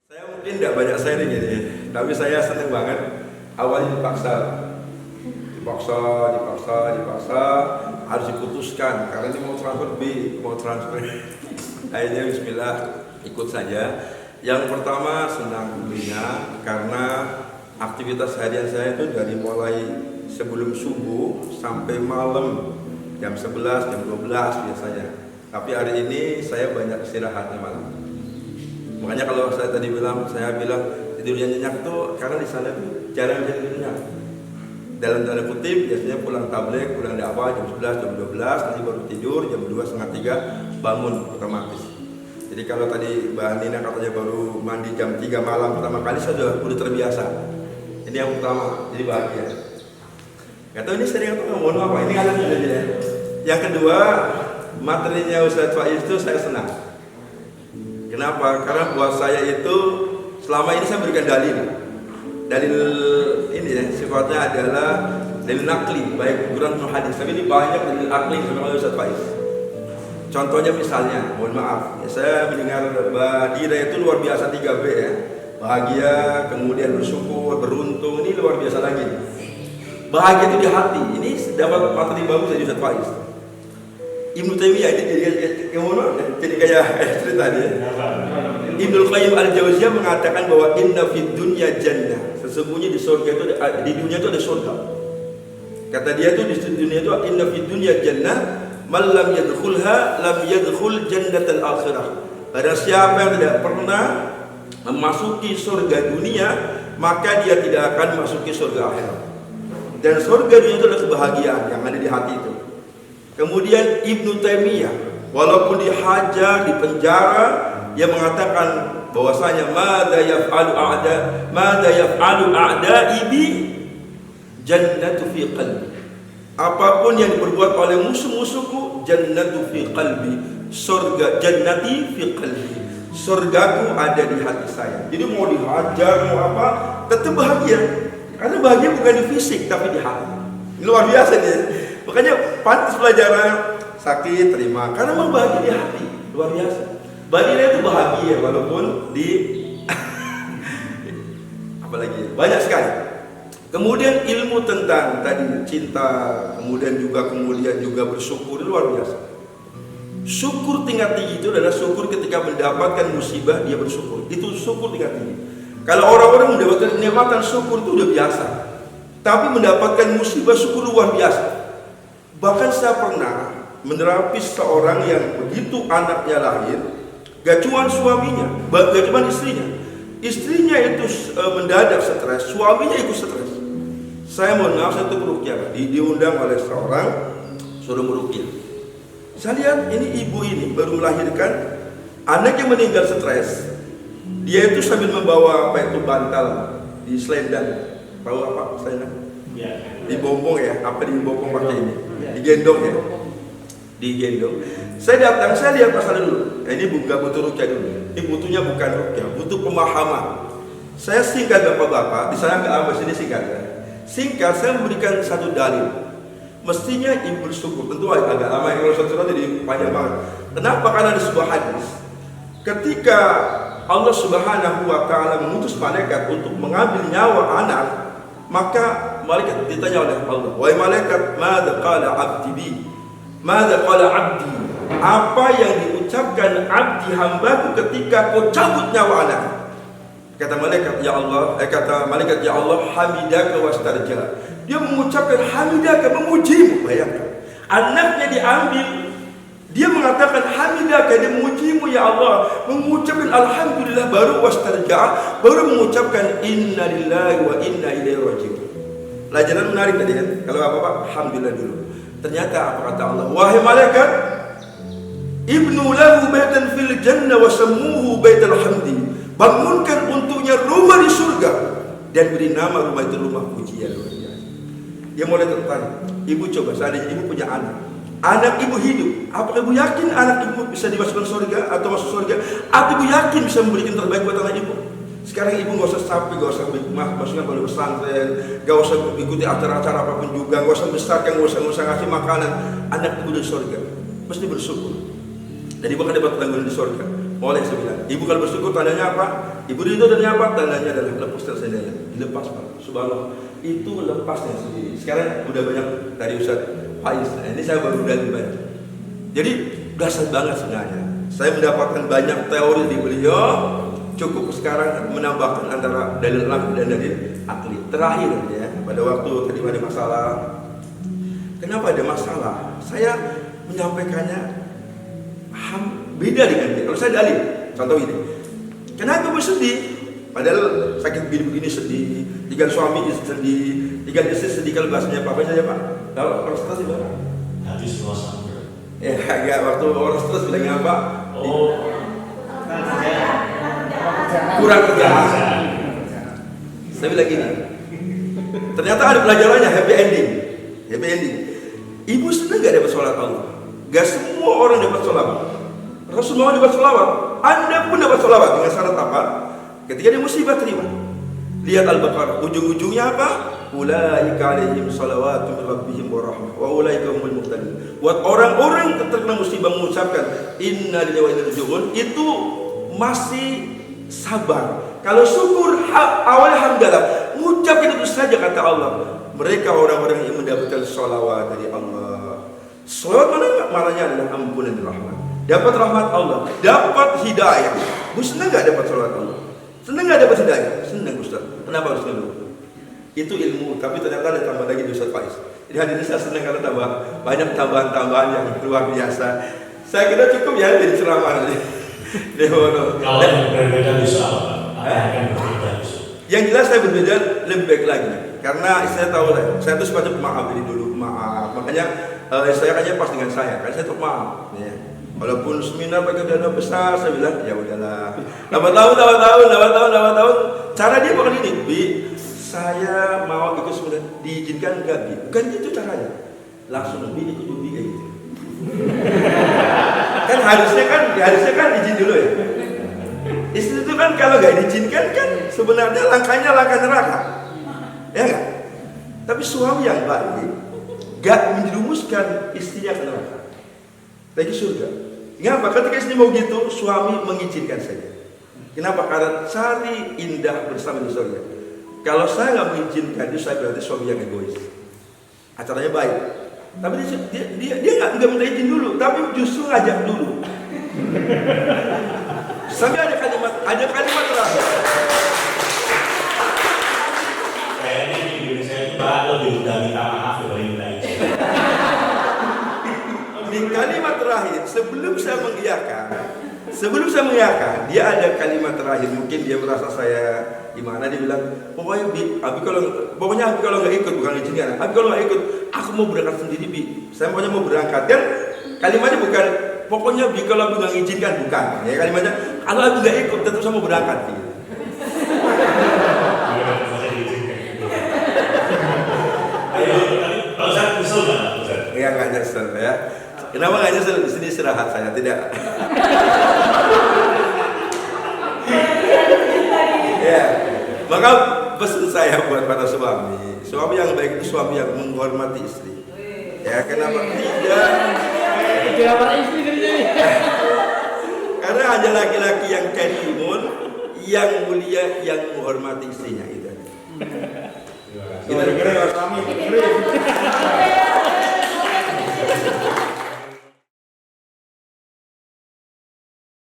Saya mungkin tidak banyak sharing ini, tapi saya senang banget. Awalnya dipaksa, harus diputuskan karena ini mau transfer B, mau transfer. Akhirnya Bismillah, ikut saja. Yang pertama senang belinya karena aktivitas harian saya itu dari mulai sebelum subuh sampai malam jam 11, jam 12 biasanya. Tapi hari ini saya banyak istirahatnya malam. Makanya kalau saya tadi bilang, tidurnya nyenyak tuh karena di sana tuh jarang jadi nyenyak. Dalam tanda kutip biasanya pulang tabligh, pulang dakwah jam 11, jam 12, nanti baru tidur jam 2, setengah 3 bangun otomatis. Jadi kalau tadi Mbak Nina katanya baru mandi jam 3 malam pertama kali, saya udah terbiasa. Ini yang pertama, jadi bahagia. Gak tahu ini sering atau ngomong apa, ini ada aja ya. Yang kedua, materinya Ustadz Faiz itu saya senang. Kenapa? Karena buat saya itu selama ini saya berikan dalil ini ya, sifatnya adalah dalil nakli, baik Quran maupun hadis. Tapi ini banyak dalil akli sama Ustadz Faiz. Contohnya misalnya, mohon maaf, ya, saya mendengar Mbak Dira itu luar biasa 3B ya, bahagia, kemudian bersyukur, beruntung, ini luar biasa lagi. Bahagia itu di hati, ini dapat materi bagus dari Ustadz Faiz. Ibnu Taimiyah ini jadi kayak cerita dia. Ibnu Qayyim al-Jauziyah mengatakan bahwa inna fid dunya jannah. Sesungguhnya di surga itu di dunia itu ada surga. Kata dia tuh di dunia itu inna fid dunya jannah, man lam yadkhulha lam yadkhul jannatal akhirah. Barang siapa yang tidak pernah memasuki surga dunia, maka dia tidak akan memasuki surga akhirat. Dan surga dunia itu adalah kebahagiaan yang ada di hati itu. Kemudian Ibnu Taimiyah walaupun dihajar, dipenjara, dia mengatakan bahwasanya madza yaf'alu a'da'i bi jannatu fi qalbi. Apapun yang diperbuat oleh musuh-musuhku, jannatu fi qalbi. Surga jannati fi qalbi. Surgaku ada di hati saya. Jadi mau dihajar, mau apa, tetap bahagia. Karena bahagia bukan di fisik tapi di hati. Ini luar biasa dia. Makanya pantas pelajaran sakit terima karena memang bahagia di hati, luar biasa. Bahagia itu bahagia walaupun di apalagi banyak sekali. Kemudian ilmu tentang tadi cinta, kemudian juga bersyukur, luar biasa. Syukur tingkat tinggi itu adalah syukur ketika mendapatkan musibah dia bersyukur. Itu syukur tingkat tinggi. Kalau orang-orang mendapatkan kenikmatan syukur itu udah biasa. Tapi mendapatkan musibah syukur luar biasa. Bahkan saya pernah menerapi seorang yang begitu anaknya lahir, gak cuma suaminya, gak cuma istrinya. Istrinya itu mendadak stres, suaminya ikut stres. Saya mohon maaf, saya itu meruqyah, diundang oleh seorang suruh meruqyah. Saya lihat ini ibu ini baru melahirkan, anaknya meninggal stres. Dia itu sambil membawa apa itu bantal di selendang, tahu apa selendang? Ya. Di bombong ya, apa di bombong pakai ini? Digendong ya, digendong. Saya datang, saya lihat masalah dulu. Ini bukan butuh rukyah dulu. Ini butuhnya bukan rukyah, butuh pemahaman. Saya singkat bapak-bapak, di sana nggak apa sini singkat ya. Singkat, saya memberikan satu dalil. Mestinya ibu bersyukur. Tentu agak lama ya, kalau satu jadi panjang banget. Kenapa? Karena ada sebuah hadis. Ketika Allah Subhanahu wa Ta'ala mengutus malaikat untuk mengambil nyawa anak, maka malaikat ditanya oleh Allah, wahai malaikat, madza qala abdi bi? Madza qala abdi? Apa yang diucapkan abdi hambaku ketika kau cabut nyawa anak? Kata malaikat, ya Allah, ya Allah, hamidaka wastarja. Dia mengucapkan hamidaka, memujimu. Bayangkan, anaknya diambil, dia mengatakan hamidaka, dia memujimu ya Allah, mengucapkan alhamdulillah, baru wastarja, baru mengucapkan inna lillahi wa inna ilaihi raji'un. Pelajaran menarik tadi kan, kalau apa-apa alhamdulillah dulu. Ternyata apa kata Allah, wahai malaikat, ibnu lahu baitan fil jannah wa sammuhu baital hamdi. Bangunkan untuknya rumah di surga dan beri nama rumah itu rumah pujian. Dia mulai tertarik. Ibu coba, seandainya ibu punya anak ibu hidup, apakah ibu yakin anak ibu bisa dimasukkan surga atau masuk surga? Atau ibu yakin bisa memberikan terbaik buat anak ibu? Sekarang ibu nggak usah sampai, nggak usah masukkan pada pesantren, nggak usah ikuti acara-acara apapun juga, nggak usah besarkan, nggak usah ngasih makanan. Anak ibu di surga, mesti bersyukur. Dan ibu akan dapat tanggungan di surga. Oleh saya bilang, ibu kalau bersyukur tandanya apa? Ibu ridho tandanya apa? Tandanya adalah lepas tersedaya. Dilepas Pak. Subhanallah. Itu lepasnya sendiri. Sekarang udah banyak dari Ustaz Faiz. Nah, ini saya baru dari banyak. Jadi dahsyat banget sebenarnya. Saya mendapatkan banyak teori di beliau. Cukup sekarang menambahkan antara dalil akli dan dalil akli. Terakhir ya, pada waktu tadi ada masalah. Kenapa ada masalah? Saya menyampaikannya beda dengan dia. Kalau saya dalil, contoh ini. Kenapa bersedih? Padahal sakit begini sedih, tinggal suami sedih, tinggal istri sedih. Kalau bahasanya apa saja Pak? Kalau orang stres gimana? Habis puasa. Ya, agak waktu orang stres bilangnya apa? Oh, kurang kerjaan. Saya bilang gini. Ternyata ada pelajarannya happy ending. Happy ending. Ibu senang gak dapat sholat Allah? Gak semua orang dapat sholat. Rasulullah dapat sholawat. Anda pun dapat sholawat dengan syarat apa? Ketika dia musibah terima. Lihat Al-Baqarah. Ujung-ujungnya apa? Ulaika alaihim salawatu min rabbihim wa rahmah wa ulaika humul muhtadun. Buat orang-orang yang terkena musibah mengucapkan inna lillahi wa inna ilaihi raji'un, itu masih sabar. Kalau syukur awalnya hamdalah, mengucapkan itu saja kata Allah. Mereka orang-orang yang mendapatkan sholawat dari Allah. Sholawat maknanya adalah ampunan dan rahmat. Dapat rahmat Allah, dapat hidayah. Bu senang gak dapat sholawat Allah? Senang gak dapat hidayah? Senang Ustaz. Kenapa harus senang? Itu ilmu, tapi ternyata ada tambah lagi di Ustaz Faiz. Jadi hari ini saya senang karena tambah banyak tambahan-tambahan yang luar biasa. Saya kira cukup ya jadi ceramah ini. Kalau yang berbeda bisa apa? Akan berbeda bisa. Yang jelas saya berbeda lebih baik lagi. Karena saya tahu saya itu sepatutnya pemaaf ini dulu, maaf. Makanya saya kayaknya pas dengan saya, karena saya tuh maaf. Ya. Walaupun seminar pakai dana besar, saya bilang ya udahlah. Lama tahun. Cara dia bukan ini, Bi. Saya mau ikut seminar, diizinkan enggak, Bi? Bukan itu caranya. Langsung Bi ikut Bi kayak gitu. Kan harusnya kan izin dulu ya. Istri itu kan kalau nggak diizinkan kan sebenarnya langkahnya langkah neraka, ya nggak? Tapi suami yang baik nggak menjerumuskan istrinya ke neraka, lagi surga. Kenapa? Ketika istri mau gitu, suami mengizinkan saja. Kenapa? Karena cari indah bersama di surga. Kalau saya nggak mengizinkan itu, saya berarti suami yang egois. Acaranya baik, tapi dia nggak minta izin dulu, tapi justru ngajak dulu. Sampai ada kalimat terakhir. Kayaknya di Indonesia itu lebih mudah minta maaf daripada minta izin. Di kalimat terakhir, sebelum saya mengiyakan, dia ada kalimat terakhir. Mungkin dia merasa saya gimana, dia bilang, Abi kalau nggak ikut, bukan izinkan. Abi kalau nggak ikut, aku mau berangkat sendiri, Bi. Saya pokoknya mau berangkat. Dan kalimatnya bukan, pokoknya Bi kalau Abi nggak izinkan, bukan. Ya kalimatnya, kalau Abi nggak ikut, tentu saya mau berangkat. Bi. Kalau saya nyesel nggak? Ya nggak nyesel ya. Kenapa nggak nyesel? Di sini istirahat saya tidak. Ya, maka pesan saya buat para suami yang baik itu suami yang menghormati istri. Ya, kenapa tidak? Karena ada laki-laki yang karimun, yang mulia, yang menghormati istrinya itu. Kita dengar suami.